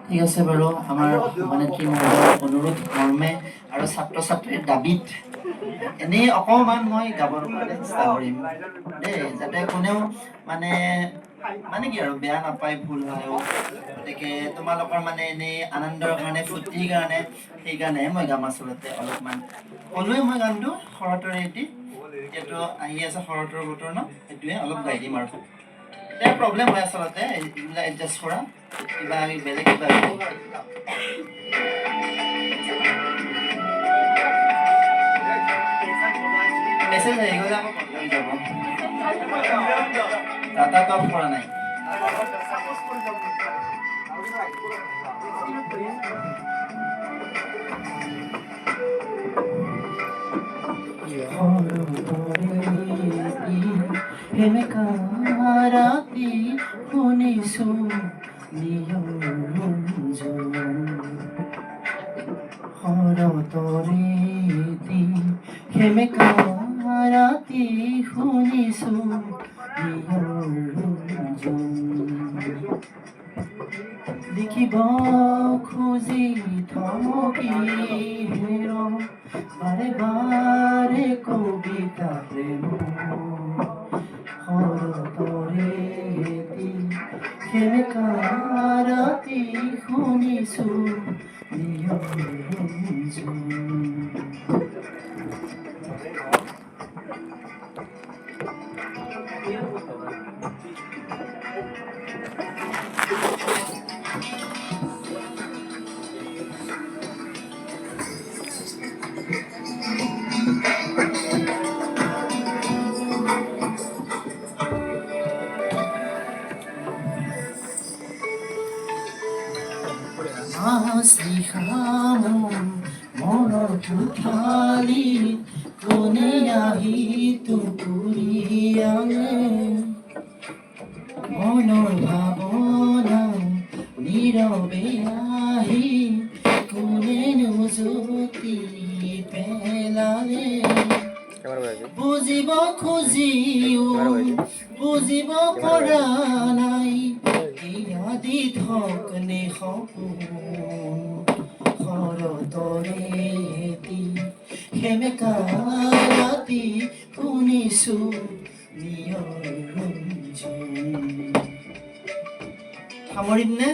ঠিক আছে বাৰু আমাৰ সভানেত্ৰী মহোদয়ৰ অনুৰোধ মৰ্মে আৰু ছাত্ৰ ছাত্ৰীৰ দাবীত এনেই অকণমান মই গাবৰ কাৰণে চেষ্টা কৰিম দেই যাতে কোনেও মানে মানে কি আৰু বেয়া নাপায় ভুল হ'লেও গতিকে তোমালোকৰ মানে এনেই আনন্দৰ কাৰণে ফূৰ্তিৰ কাৰণে সেইকাৰণে মই গাম আচলতে অলপমান ক'লোৱে মই গানটো শৰতৰে এটি এতিয়াতো আহি আছে শৰতৰ বতৰ ন সেইটোৱে অলপ গাই দিম আৰু এতিয়া প্ৰব্লেম হয় আচলতে এইবিলাক এডজাষ্ট কৰা কিবা আমি বেলেগ কিবা মেছেজ আহি গ'লে আকৌ বন্ধ হৈ যাব ডাটা অফ কৰা নাই ৰাতি শুনিছো শৰতৰে সেমেকা ৰাতি শুনিছো লিখিব খুজি থমকি হেৰ বাৰে বাৰে কবিতা প্ৰেম শৰতৰে সেমেকা ৰাতি শুনিছো মনৰ কোঠালি কোনে আহি টুকুৰিয়ালে মনৰ ভাৱনা নীৰৱে আহি কোনেনো জ্যোতি পেলালে বুজিব খুজিও বুজিব পৰা নাই আদি ধকনে সপোন শৰতৰে সেমেকা ৰাতি শুনিছো নিয়ৰ ৰঞ্জন সামৰিম নে